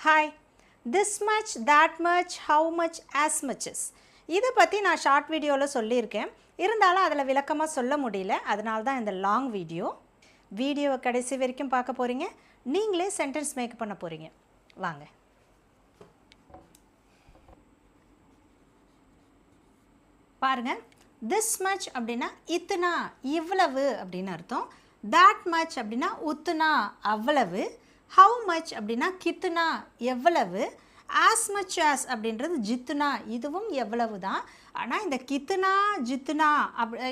Hi, this much, that much, how much, as much as. இதை பற்றி நான் short வீடியோவில் சொல்லியிருக்கேன். இருந்தாலும் அதில் விளக்கமாக சொல்ல முடியல. அதனால தான் இந்த லாங் வீடியோவை கடைசி வரைக்கும் பார்க்க போகிறீங்க. நீங்களே சென்டென்ஸ் மேக் பண்ண போகிறீங்க. வாங்க. பாருங்க, this much அப்படின்னா இத்தனா, இவ்வளவு அப்படின்னு அர்த்தம். that much அப்படின்னா உத்தனா, அவ்வளவு. how much அப்படின்னா கித்துனா, எவ்வளவு. as much as அப்படின்றது ஜித்துனா, இதுவும் எவ்வளவு தான். ஆனால் இந்த கித்துனா ஜித்துனா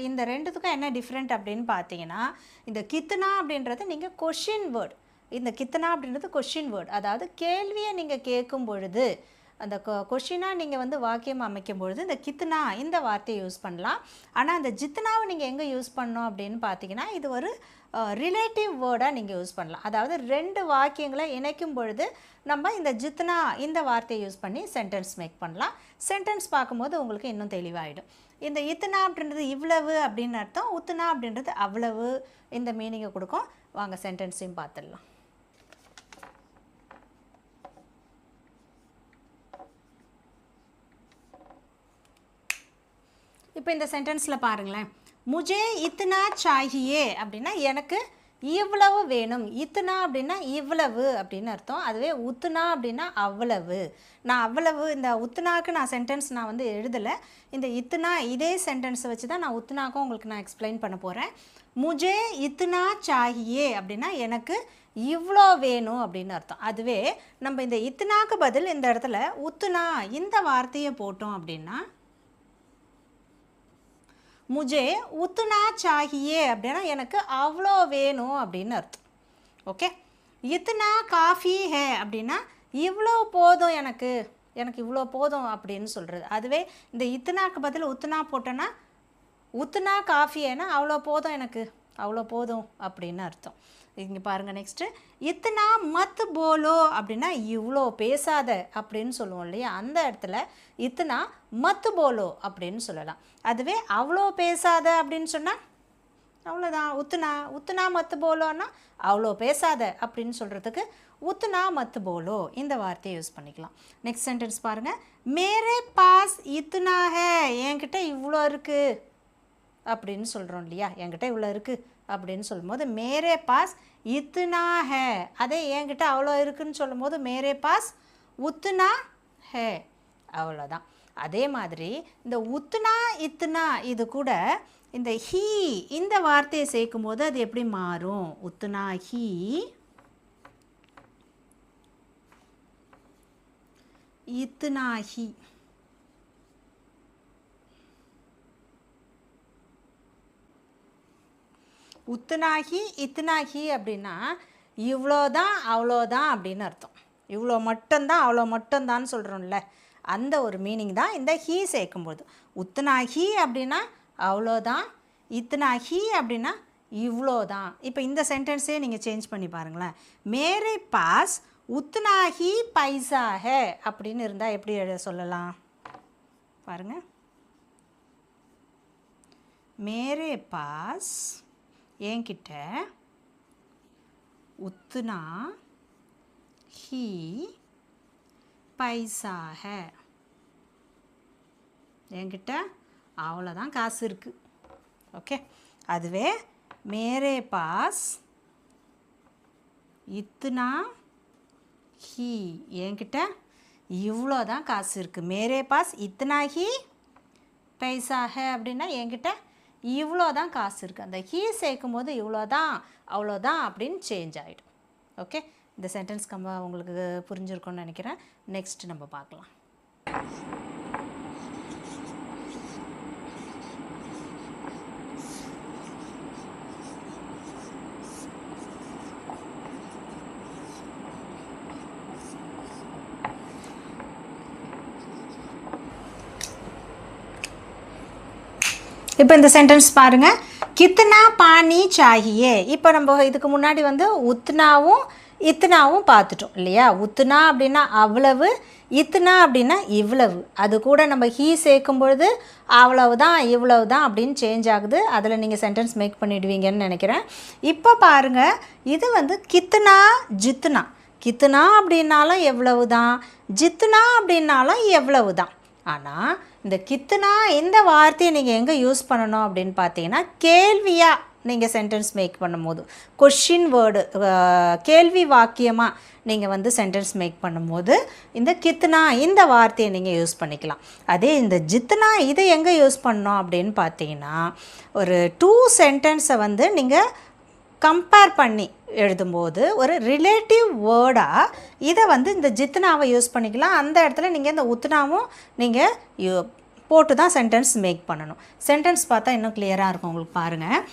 இந்த ரெண்டுத்துக்கும் என்ன டிஃப்ரெண்ட் அப்படின்னு பார்த்தீங்கன்னா, இந்த கித்துனா அப்படின்றது நீங்கள் கொஷின் வேர்ட். இந்த கித்துனா அப்படின்றது கொஷின் வேர்ட். அதாவது கேள்வியை நீங்கள் கேட்கும் பொழுது, அந்த கொஷினாக நீங்கள் வாக்கியம் அமைக்கும் பொழுது இந்த கித்துனா இந்த வார்த்தையை யூஸ் பண்ணலாம். ஆனால் அந்த ஜித்துனாவை நீங்கள் எங்கே யூஸ் பண்ணோம் அப்படின்னு பார்த்தீங்கன்னா, இது ஒரு ரிலேட்டிவ் வேர்டாக நீங்கள் யூஸ் பண்ணலாம். அதாவது ரெண்டு வாக்கியங்களை இணைக்கும் பொழுது நம்ம இந்த ஜித்துனா இந்த வார்த்தையை யூஸ் பண்ணி சென்டென்ஸ் மேக் பண்ணலாம். சென்டென்ஸ் பார்க்கும்போது உங்களுக்கு இன்னும் தெளிவாகிடும். இந்த இத்தனா அப்படின்றது இவ்வளவு அப்படின்னு அர்த்தம், உத்துனா அப்படின்றது அவ்வளவு இந்த மீனிங்கை கொடுக்கும். வாங்க சென்டென்ஸையும் பார்த்துடலாம். இப்போ இந்த சென்டென்ஸில் பாருங்களேன், முஜே இத்தனா சாஹியே அப்படின்னா எனக்கு இவ்வளவு வேணும். இத்தனா அப்படின்னா இவ்வளவு அப்படின்னு அர்த்தம். அதுவே உத்துனா அப்படின்னா அவ்வளவு. நான் அவ்வளவு இந்த உத்துனாக்கு நான் சென்டென்ஸ் நான் எழுதலை. இந்த இத்தனா இதே சென்டென்ஸை வச்சு தான் நான் உத்துனாக்கும் உங்களுக்கு நான் எக்ஸ்பிளைன் பண்ண போகிறேன். முஜே இத்தனா சாஹியே அப்படின்னா எனக்கு இவ்வளோ வேணும் அப்படின்னு அர்த்தம். அதுவே நம்ம இந்த இத்தனாக்கு பதில் இந்த இடத்துல உத்துனா இந்த வார்த்தையை போட்டோம் அப்படின்னா, முஜே உத்துனா சாஹியே அப்படின்னா எனக்கு அவ்வளோ வேணும் அப்படின்னு அர்த்தம். ஓகே, இத்தனா காஃபி ஹே அப்படின்னா இவ்வளோ போதும், எனக்கு இவ்வளோ போதும் அப்படின்னு சொல்கிறது. அதுவே இந்த இத்தனாக்கு பதில் உத்துனா போட்டோன்னா உத்துனா காஃபியேனா அவ்வளோ போதும், எனக்கு அவ்வளோ போதும் அப்படின்னு அர்த்தம். இங்கே பாருங்கள், நெக்ஸ்ட்டு இத்தனா மத் போலோ அப்படின்னா இவ்வளோ பேசாத அப்படின்னு சொல்லுவோம் இல்லையா, அந்த இடத்துல இத்தனா மத் போலோ அப்படின்னு சொல்லலாம். அதுவே அவ்வளோ பேசாத அப்படின்னு சொன்னால் அவ்வளோதான். உத்துனா மத்து போலோன்னா அவ்வளோ பேசாத அப்படின்னு சொல்கிறதுக்கு உத்துனா மத்து போலோ இந்த வார்த்தையை யூஸ் பண்ணிக்கலாம். நெக்ஸ்ட் சென்டென்ஸ் பாருங்கள், மேரே பாஸ் இத்துனா ஹே, என்கிட்ட இவ்வளோ இருக்குது அப்படின்னு சொல்கிறோம் இல்லையா, என்கிட்ட இவ்வளோ இருக்குது அப்படின்னு சொல்லும்போது மேரே பாஸ் இத்துனா ஹே. அதே என்கிட்ட அவ்வளோ இருக்குதுன்னு சொல்லும் போது மேரே பாஸ் உத்துனா ஹே, அவ்வளோதான். அதே மாதிரி இந்த உத்துனா இத்துனா இது கூட இந்த ஹீ இந்த வார்த்தையை சேர்க்கும் போது அது எப்படி மாறும்? உத்துனா ஹீ, இத்துனா ஹீ. உத்துனாகி இத்துனாகி அப்படின்னா இவ்வளோதான் அவ்வளோதான் அப்படின்னு அர்த்தம். இவ்வளோ மட்டும்தான் அவ்வளோ மட்டும்தான்னு சொல்கிறோம்ல, அந்த ஒரு மீனிங் தான் இந்த ஹீ சேர்க்கும்போது. உத்துனாகி அப்படின்னா அவ்வளோதான், இத்துனாகி அப்படின்னா இவ்வளோதான். இப்போ இந்த சென்டென்ஸே நீங்கள் சேஞ்ச் பண்ணி பாருங்களேன். மேரே பாஸ் உத்துனாகி பைசா ஹே அப்படின்னு இருந்தால் எப்படி சொல்லலாம் பாருங்கள். மேரே பாஸ் என்கிட்ட உத்துனா ஹீ பைசா ஹே, என்கிட்ட அவ்வளோதான் காசு இருக்குது. ஓகே, அதுவே மேரே பாஸ் இத்துனா ஹீ, என்கிட்ட இவ்வளோ தான் காசு இருக்குது. மேரே பாஸ் இத்துனா ஹீ பைசா ஹே அப்படின்னா என்கிட்ட இவ்வளோ தான் காசு இருக்குது. அந்த ஹீ சேர்க்கும் போது இவ்வளோ தான் அவ்வளோதான் அப்படின்னு சேஞ்ச் ஆகிடும். ஓகே, இந்த சென்டென்ஸ் உங்களுக்கு புரிஞ்சிருக்கும்னு நினைக்கிறேன். நெக்ஸ்ட் நம்ம பார்க்கலாம். இப்போ இந்த சென்டென்ஸ் பாருங்கள், கித்தனா பானி சாஹியே. இப்போ நம்ம இதுக்கு முன்னாடி உத்துனாவும் இத்தனாவும் பார்த்துட்டோம் இல்லையா. உத்துனா அப்படின்னா அவ்வளவு, இத்தனா அப்படின்னா இவ்வளவு. அது கூட நம்ம ஹீ சேர்க்கும் பொழுது அவ்வளவு தான் இவ்வளவு தான் அப்படின்னு சேஞ்ச் ஆகுது. அதில் நீங்கள் சென்டென்ஸ் மேக் பண்ணிடுவீங்கன்னு நினைக்கிறேன். இப்போ பாருங்கள், இது கித்தனா ஜித்துனா. கித்துனா அப்படின்னாலும் எவ்வளவு தான், ஜித்துனா அப்படின்னாலும் எவ்வளவு தான். ஆனால் இந்த கித்துனா இந்த வார்த்தையை நீங்கள் எங்கே யூஸ் பண்ணணும் அப்படின்னு பார்த்தீங்கன்னா, கேள்வியாக நீங்கள் சென்டென்ஸ் மேக் பண்ணும்போது, கொஷின் வேர்டு கேள்வி வாக்கியமாக நீங்கள் வந்து சென்டென்ஸ் மேக் பண்ணும்போது இந்த கித்துனா இந்த வார்த்தையை நீங்கள் யூஸ் பண்ணிக்கலாம். அதே இந்த ஜித்துனா இதை எங்கே யூஸ் பண்ணோம் அப்படின்னு பார்த்தீங்கன்னா, ஒரு 2 சென்டென்ஸை வந்து நீங்கள் கம்பேர் பண்ணி எழுதும்போது ஒரு ரிலேட்டிவ் வேர்டாக இதை வந்து இந்த ஜித்னாவை யூஸ் பண்ணிக்கலாம். அந்த இடத்துல நீங்கள் இந்த உத்னாவும் நீங்கள் போட்டு தான் சென்டென்ஸ் மேக் பண்ணணும். சென்டென்ஸ் பார்த்தா இன்னும் கிளியராக இருக்கும் உங்களுக்கு. பாருங்கள்,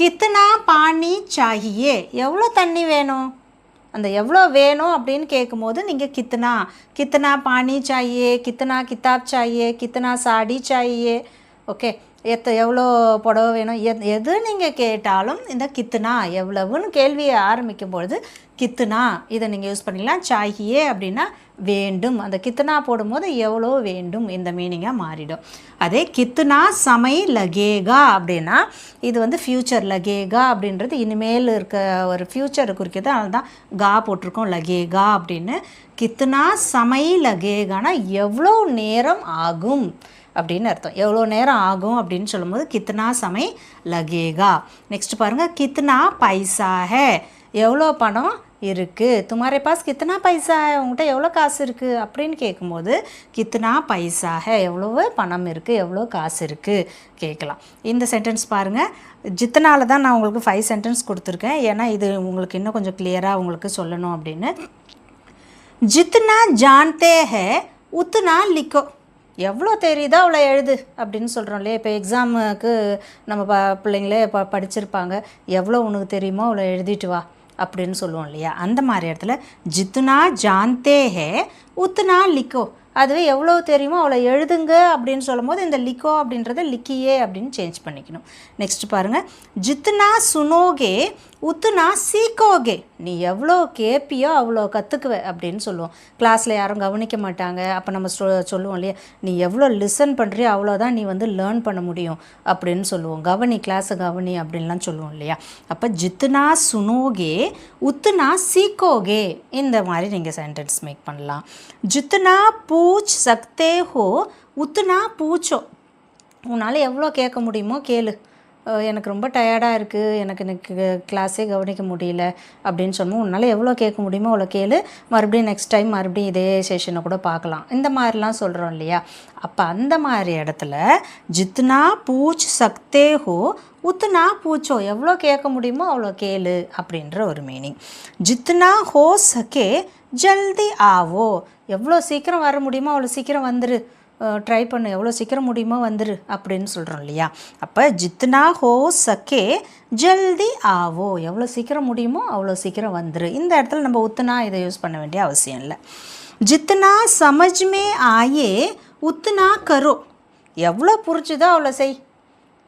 கித்னா பானி சாஹியே, எவ்வளோ தண்ணி வேணும், அந்த எவ்வளோ வேணும் அப்படின்னு கேட்கும்போது நீங்கள் கித்னா கித்னா பானி சாஹியே, கித்னா கிதாப் சாஹியே, கித்னா சாடி சாஹியே, ஓகே, எவ்வளோ புடவை வேணும், எது நீங்கள் கேட்டாலும் இந்த கித்துனா எவ்வளவுன்னு கேள்வியை ஆரம்பிக்கும் பொழுது கித்துனா இதை நீங்கள் யூஸ் பண்ணிக்கலாம். சாஹியே அப்படின்னா வேண்டும், அந்த கித்துனா போடும்போது எவ்வளோ வேண்டும் இந்த மீனிங்காக மாறிடும். அதே கித்துனா சமை லகேகா அப்படின்னா இது வந்து ஃப்யூச்சர், லகேகா அப்படின்றது இனிமேல் இருக்க ஒரு ஃப்யூச்சரை குறிக்கிறது, அதனால தான் கா போட்டிருக்கோம் லகேகா அப்படின்னு. கித்துனா சமை லகேகானா எவ்வளோ நேரம் ஆகும் அப்படின்னு அர்த்தம். எவ்வளோ நேரம் ஆகும் அப்படின்னு சொல்லும்போது கித்னா சமை லகேகா. நெக்ஸ்ட் பாருங்கள், கித்னா பைசா ஹே, எவ்வளோ பணம் இருக்குது, துமாரே பாஸ் கித்னா பைசா ஹே, உங்கள்கிட்ட எவ்வளோ காசு இருக்குது அப்படின்னு கேட்கும்போது கித்னா பைசா ஹே, எவ்வளோ பணம் இருக்குது, எவ்வளோ காசு இருக்குது கேட்கலாம். இந்த சென்டென்ஸ் பாருங்கள், ஜித்தனால தான் நான் உங்களுக்கு 5 சென்டென்ஸ் கொடுத்துருக்கேன், ஏன்னா இது உங்களுக்கு இன்னும் கொஞ்சம் கிளியராக உங்களுக்கு சொல்லணும் அப்படின்னு. ஜித்னா ஜான்தே ஹே உத்னா லிக்கோ, எவ்வளோ தெரியுதோ அவ்வளோ எழுது அப்படின்னு சொல்கிறோம் இல்லையா. இப்போ எக்ஸாமுக்கு நம்ம பிள்ளைங்களே படிச்சிருப்பாங்க, எவ்வளோ உனக்கு தெரியுமோ அவ்வளோ எழுதிட்டு வா அப்படின்னு சொல்லுவோம் இல்லையா. அந்த மாதிரி இடத்துல ஜித்துனா ஜான்தே ஹே உத்னா லிக்கோ, அதுவே எவ்வளோ தெரியுமோ அவ்வளோ எழுதுங்க அப்படின்னு சொல்லும் போது இந்த லிக்கோ அப்படின்றத லிக்கியே அப்படின்னு சேஞ்ச் பண்ணிக்கணும். நெக்ஸ்ட் பாருங்கள், ஜித்துனா சுனோகே உத்துனா சீக்கோகே, நீ எவ்வளோ கேட்பியோ அவ்வளோ கற்றுக்குவே அப்படின்னு சொல்லுவோம். கிளாஸில் யாரும் கவனிக்க மாட்டாங்க, அப்போ நம்ம சொல்லுவோம் இல்லையா, நீ எவ்வளோ லிசன் பண்ணுறியோ அவ்வளோதான் நீ வந்து லேர்ன் பண்ண முடியும் அப்படின்னு சொல்லுவோம். கவனி, கிளாஸை கவனி அப்படின்லாம் சொல்லுவோம் இல்லையா. அப்போ ஜித்துனா சுனோகே உத்துனா சீக்கோகே, இந்த மாதிரி நீங்கள் சென்டென்ஸ் மேக் பண்ணலாம். ஜித்துனா பூச் சக்தே ஹோ உத்துனா பூச்சோ, உன்னால் எவ்வளோ கேட்க முடியுமோ கேளு, எனக்கு ரொம்ப டயர்டாக இருக்குது, எனக்கு கிளாஸே கவனிக்க முடியல அப்படின்னு சொன்னோம். உன்னால் எவ்வளோ கேட்க முடியுமோ அவ்வளோ கேளு, மறுபடியும் நெக்ஸ்ட் டைம் மறுபடியும் இதே செஷனை கூட பார்க்கலாம், இந்த மாதிரிலாம் சொல்கிறோம் இல்லையா. அப்போ அந்த மாதிரி இடத்துல ஜித்னா பூச் சக்தே ஹோ உத்னா பூச்சோ, எவ்வளோ கேட்க முடியுமோ அவ்வளோ கேளு அப்படின்ற ஒரு மீனிங். ஜித்னா ஹோ சகே ஜல்தி ஆவோ, எவ்வளோ சீக்கிரம் வர முடியுமோ அவ்வளோ சீக்கிரம் வந்துரு, ட்ரை பண்ணு, எவ்வளோ சீக்கிரம் முடியுமோ வந்துரு அப்படின்னு சொல்கிறோம் இல்லையா. அப்போ ஜித்னா ஹோ சக்கே ஜல்தி ஆவோ, எவ்வளோ சீக்கிரம் முடியுமோ அவ்வளோ சீக்கிரம் வந்துரு. இந்த இடத்துல நம்ம உத்துனா இதை யூஸ் பண்ண வேண்டிய அவசியம் இல்லை. ஜித்னா சமஜ்மே ஆயே உத்துனா கரோ, எவ்வளோ புரிஞ்சுதோ அவ்வளோ செய்.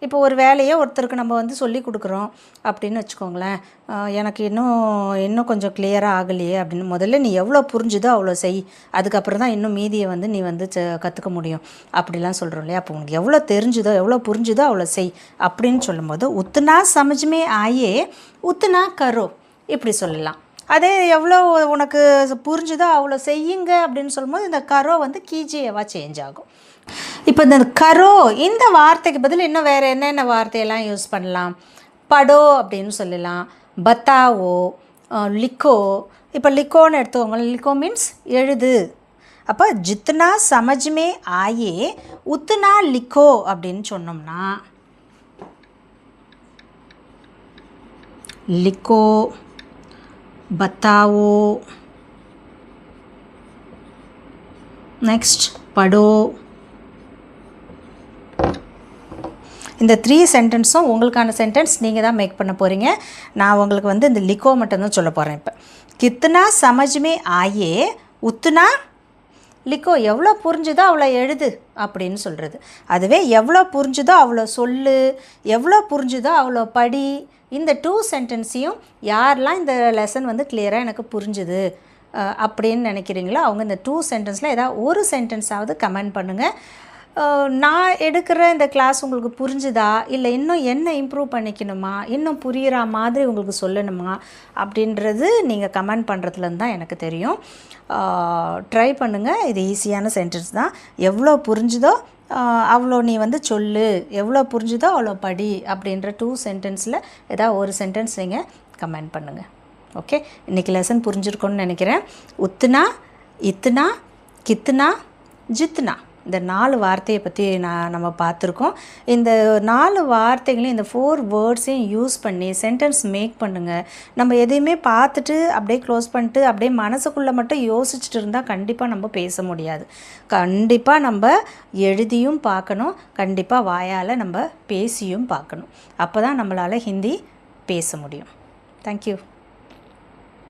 இப்போ ஒரு வேலையை ஒருத்தருக்கு நம்ம வந்து சொல்லி கொடுக்குறோம் அப்படின்னு வச்சுக்கோங்களேன், எனக்கு இன்னும் கொஞ்சம் கிளியராக ஆகலையே அப்படின்னு, முதல்ல நீ எவ்வளோ புரிஞ்சுதோ அவ்வளோ செய், அதுக்கப்புறம் தான் இன்னும் மீதியை வந்து நீ வந்து கற்றுக்க முடியும் அப்படிலாம் சொல்கிறோம் இல்லையா. அப்போ உனக்கு எவ்வளோ தெரிஞ்சுதோ எவ்வளோ புரிஞ்சுதோ அவ்வளோ செய் அப்படின்னு சொல்லும்போது உத்துனா சமஜ்மே ஆயே உத்துனா கரோ இப்படி சொல்லலாம். அதே எவ்வளோ உனக்கு புரிஞ்சுதோ அவ்வளோ செய்யுங்க அப்படின்னு சொல்லும்போது இந்த கரோ வந்து கீஜியவா சேஞ்ச் ஆகும். இப்போ இந்த கரோ இந்த வார்த்தைக்கு பதில் இன்னும் வேறு என்னென்ன வார்த்தையெல்லாம் யூஸ் பண்ணலாம். படோ அப்படின்னு சொல்லலாம், பத்தாவோ, லிக்கோ. இப்போ லிக்கோன்னு எடுத்துக்கோங்க, லிக்கோ மீன்ஸ் எழுது. அப்போ ஜித்னா சமஜ்மே ஆயே உத்னா லிக்கோ அப்படின்னு சொன்னோம்னா லிக்கோ, பத்தாவோ, நெக்ஸ்ட் படோ. இந்த 3 சென்டென்ஸும் உங்களுக்கான சென்டென்ஸ் நீங்கள் தான் மேக் பண்ண போகிறீங்க. நான் உங்களுக்கு வந்து இந்த லிக்கோ மட்டும்தான் சொல்ல போகிறேன். இப்போ கித்னா சமஜ்மே ஆயே உத்துனா லிக்கோ, எவ்வளோ புரிஞ்சுதோ அவ்வளோ எழுது அப்படின்னு சொல்கிறது. அதுவே எவ்வளோ புரிஞ்சுதோ அவ்வளோ சொல்லு, எவ்வளோ புரிஞ்சுதோ அவ்வளோ படி. இந்த 2 சென்டென்ஸையும் யாரெல்லாம் இந்த லெசன் வந்து கிளியராக எனக்கு புரிஞ்சுது அப்படின்னு நினைக்கிறீங்களோ அவங்க இந்த 2 சென்டென்ஸில் ஏதாவது ஒரு சென்டென்ஸாவது கமெண்ட் பண்ணுங்கள். நான் எடுக்கிற இந்த கிளாஸ் உங்களுக்கு புரிஞ்சுதா, இல்லை இன்னும் என்ன இம்ப்ரூவ் பண்ணிக்கணுமா, இன்னும் புரிகிற மாதிரி உங்களுக்கு சொல்லணுமா அப்படின்றது நீங்கள் கமெண்ட் பண்ணுறதுலேருந்து தான் எனக்கு தெரியும். ட்ரை பண்ணுங்கள். இது ஈஸியான சென்டென்ஸ் தான். எவ்வளோ புரிஞ்சுதோ அவ்வளோ நீ வந்து சொல்லு, எவ்வளோ புரிஞ்சுதோ அவ்வளோ படி அப்படின்ற 2 சென்டென்ஸில் ஏதாவது ஒரு சென்டென்ஸ் நீங்கள் கமெண்ட் பண்ணுங்கள். ஓகே, இன்றைக்கி லெசன் புரிஞ்சிருக்கோன்னு நினைக்கிறேன். உத்துனா, இத்துனா, கித்துனா, ஜித்துனா இந்த 4 வார்த்தையை பற்றி நம்ம பார்த்துருக்கோம். இந்த 4 வார்த்தைகளையும் இந்த 4 வேர்ட்ஸையும் யூஸ் பண்ணி சென்டென்ஸ் மேக் பண்ணுங்கள். நம்ம எதையுமே பார்த்துட்டு அப்படியே க்ளோஸ் பண்ணிட்டு அப்படியே மனசுக்குள்ளே மட்டும் யோசிச்சுட்டு இருந்தால் கண்டிப்பாக நம்ம பேச முடியாது. கண்டிப்பாக நம்ம எழுதியும் பார்க்கணும், கண்டிப்பாக வாயால் நம்ம பேசியும் பார்க்கணும். அப்போ தான் நம்மளால் ஹிந்தி பேச முடியும். தேங்க்யூ.